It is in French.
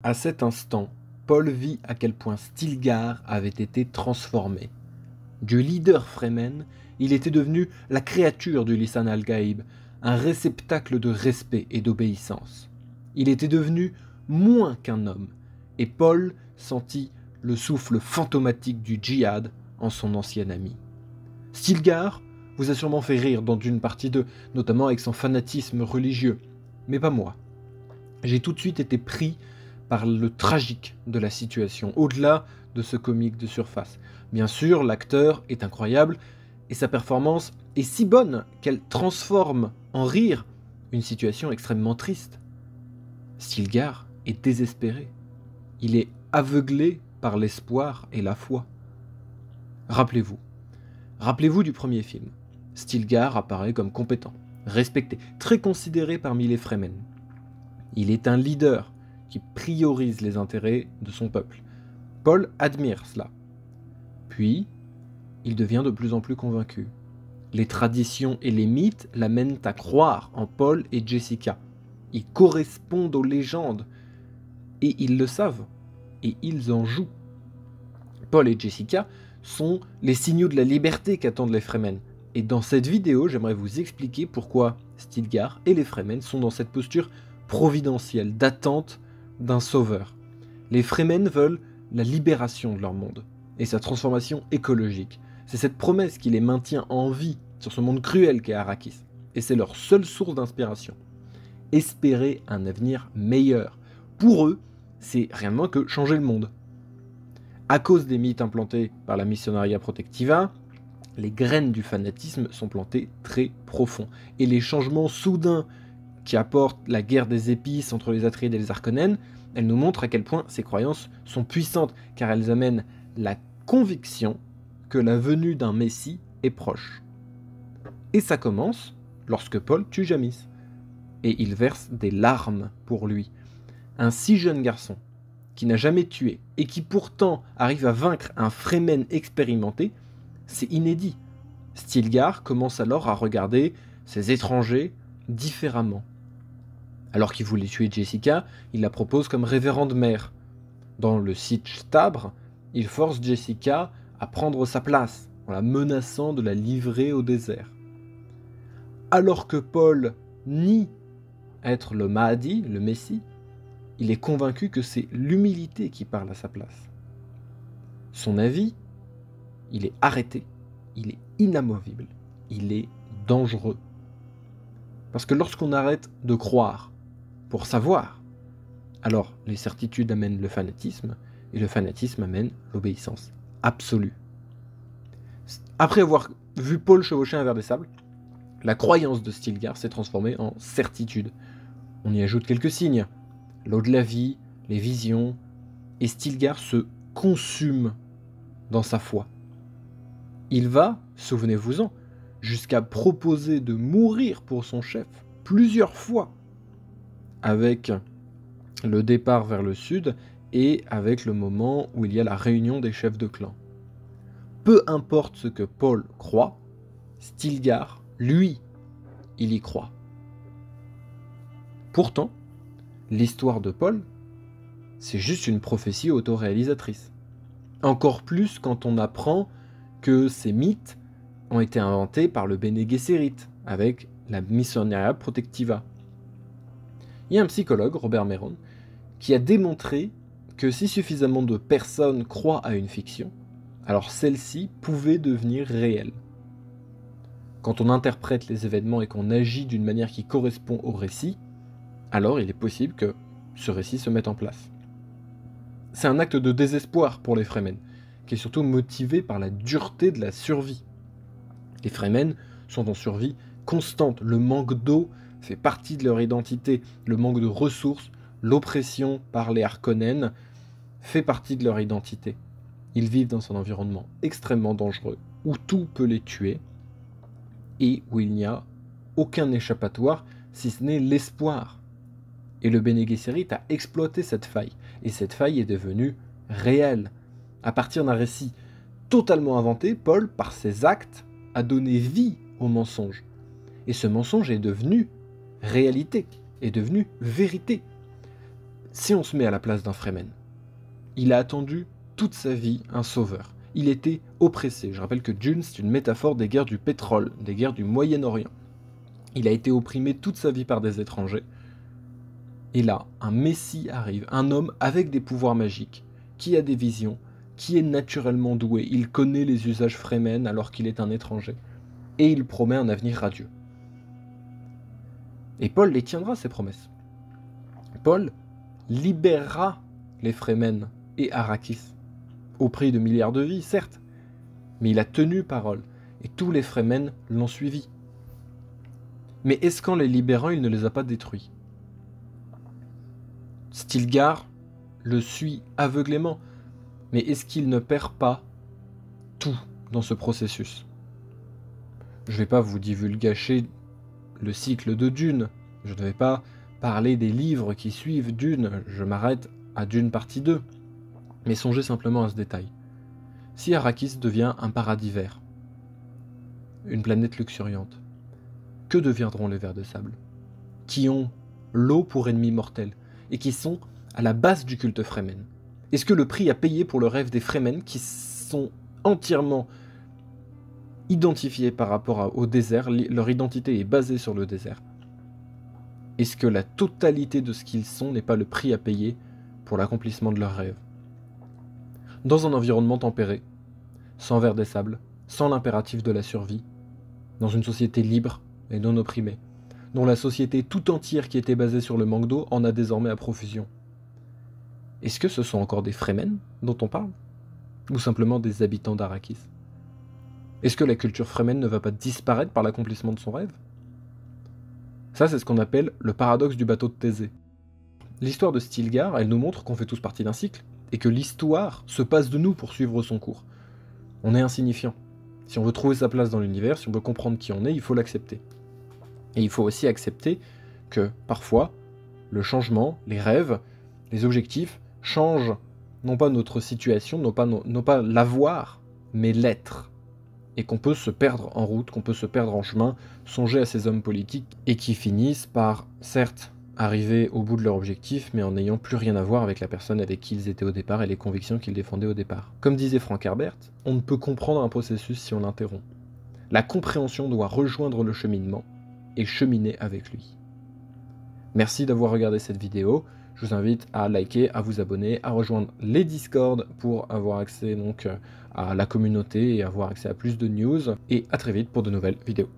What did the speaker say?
À cet instant, Paul vit à quel point Stilgar avait été transformé. Du leader Fremen, il était devenu la créature du Lisan al-Gaïb, un réceptacle de respect et d'obéissance. Il était devenu moins qu'un homme, et Paul sentit le souffle fantomatique du djihad en son ancien ami. Stilgar vous a sûrement fait rire dans Dune partie 2, notamment avec son fanatisme religieux, mais pas moi. J'ai tout de suite été pris par le tragique de la situation, au-delà de ce comique de surface. Bien sûr, l'acteur est incroyable, et sa performance est si bonne qu'elle transforme en rire une situation extrêmement triste. Stilgar est désespéré. Il est aveuglé par l'espoir et la foi. Rappelez-vous du premier film. Stilgar apparaît comme compétent, respecté, très considéré parmi les Fremen. Il est un leader qui priorise les intérêts de son peuple. Paul admire cela. Puis, il devient de plus en plus convaincu. Les traditions et les mythes l'amènent à croire en Paul et Jessica. Ils correspondent aux légendes. Et ils le savent. Et ils en jouent. Paul et Jessica sont les signaux de la liberté qu'attendent les Fremen. Et dans cette vidéo, j'aimerais vous expliquer pourquoi Stilgar et les Fremen sont dans cette posture providentielle, d'attente d'un sauveur. Les Fremen veulent la libération de leur monde et sa transformation écologique. C'est cette promesse qui les maintient en vie sur ce monde cruel qu'est Arrakis. Et c'est leur seule source d'inspiration. Espérer un avenir meilleur. Pour eux, c'est rien de moins que changer le monde. À cause des mythes implantés par la Missionaria Protectiva, les graines du fanatisme sont plantées très profond. Et les changements soudains qui apportent la guerre des épices entre les Atreides et les Harkonnen, elles nous montrent à quel point ces croyances sont puissantes, car elles amènent la conviction que la venue d'un Messie est proche. Et ça commence lorsque Paul tue Jamis. Et il verse des larmes pour lui. Un si jeune garçon, qui n'a jamais tué, et qui pourtant arrive à vaincre un Fremen expérimenté, c'est inédit. Stilgar commence alors à regarder ces étrangers différemment. Alors qu'il voulait tuer Jessica, il la propose comme révérende mère. Dans le Sitch Tabre, il force Jessica à prendre sa place, en la menaçant de la livrer au désert. Alors que Paul nie être le Mahdi, le Messie, il est convaincu que c'est l'humilité qui parle à sa place. Son avis, il est arrêté, il est inamovible, il est dangereux. Parce que lorsqu'on arrête de croire pour savoir, alors les certitudes amènent le fanatisme, et le fanatisme amène l'obéissance absolue. Après avoir vu Paul chevaucher un ver des sables, la croyance de Stilgar s'est transformée en certitude. On y ajoute quelques signes, l'eau de la vie, les visions, et Stilgar se consume dans sa foi. Il va, souvenez-vous-en, jusqu'à proposer de mourir pour son chef plusieurs fois, avec le départ vers le sud et avec le moment où il y a la réunion des chefs de clan. Peu importe ce que Paul croit, Stilgar, lui, il y croit. Pourtant, l'histoire de Paul, c'est juste une prophétie autoréalisatrice. Encore plus quand on apprend que ces mythes ont été inventés par le Bene Gesserit, avec la Missionaria Protectiva. Il y a un psychologue, Robert Meron, qui a démontré que si suffisamment de personnes croient à une fiction, alors celle-ci pouvait devenir réelle. Quand on interprète les événements et qu'on agit d'une manière qui correspond au récit, alors il est possible que ce récit se mette en place. C'est un acte de désespoir pour les Fremen, qui est surtout motivé par la dureté de la survie. Les Fremen sont en survie constante, le manque d'eau fait partie de leur identité, le manque de ressources, l'oppression par les Harkonnen fait partie de leur identité. Ils vivent dans un environnement extrêmement dangereux, où tout peut les tuer, et où il n'y a aucun échappatoire, si ce n'est l'espoir. Et le Bene Gesserit a exploité cette faille, et cette faille est devenue réelle. À partir d'un récit totalement inventé, Paul, par ses actes, a donné vie au mensonge. Et ce mensonge est devenu réalité, est devenu vérité. Si on se met à la place d'un Fremen, il a attendu toute sa vie un sauveur. Il était oppressé. Je rappelle que Dune, c'est une métaphore des guerres du pétrole, des guerres du Moyen-Orient. Il a été opprimé toute sa vie par des étrangers. Et là, un messie arrive, un homme avec des pouvoirs magiques, qui a des visions, qui est naturellement doué. Il connaît les usages Fremen alors qu'il est un étranger. Et il promet un avenir radieux. Et Paul les tiendra, ces promesses. Paul libérera les Fremen et Arrakis, au prix de milliards de vies, certes, mais il a tenu parole, et tous les Fremen l'ont suivi. Mais est-ce qu'en les libérant, il ne les a pas détruits? Stilgar le suit aveuglément, mais est-ce qu'il ne perd pas tout dans ce processus? Je ne vais pas vous divulgacher le cycle de Dune, je ne vais pas parler des livres qui suivent Dune, je m'arrête à Dune partie 2. Mais songez simplement à ce détail. Si Arrakis devient un paradis vert, une planète luxuriante, que deviendront les vers de sable, qui ont l'eau pour ennemi mortel, et qui sont à la base du culte Fremen? Est-ce que le prix à payer pour le rêve des Fremen, qui sont entièrement identifiés par rapport au désert, leur identité est basée sur le désert, est-ce que la totalité de ce qu'ils sont n'est pas le prix à payer pour l'accomplissement de leurs rêves? Dans un environnement tempéré, sans vers des sables, sans l'impératif de la survie, dans une société libre et non opprimée, dont la société tout entière qui était basée sur le manque d'eau en a désormais à profusion. Est-ce que ce sont encore des Fremen dont on parle? Ou simplement des habitants d'Arrakis? Est-ce que la culture Fremen ne va pas disparaître par l'accomplissement de son rêve? Ça, c'est ce qu'on appelle le paradoxe du bateau de Thésée. L'histoire de Stilgar, elle nous montre qu'on fait tous partie d'un cycle, et que l'histoire se passe de nous pour suivre son cours. On est insignifiant. Si on veut trouver sa place dans l'univers, si on veut comprendre qui on est, il faut l'accepter. Et il faut aussi accepter que, parfois, le changement, les rêves, les objectifs changent non pas notre situation, non pas l'avoir, mais l'être. Et qu'on peut se perdre en route, qu'on peut se perdre en chemin, songer à ces hommes politiques, et qui finissent par, certes, arriver au bout de leur objectif, mais en n'ayant plus rien à voir avec la personne avec qui ils étaient au départ et les convictions qu'ils défendaient au départ. Comme disait Frank Herbert, on ne peut comprendre un processus si on l'interrompt. La compréhension doit rejoindre le cheminement et cheminer avec lui. Merci d'avoir regardé cette vidéo. Je vous invite à liker, à vous abonner, à rejoindre les Discord pour avoir accès donc à la communauté et avoir accès à plus de news. Et à très vite pour de nouvelles vidéos.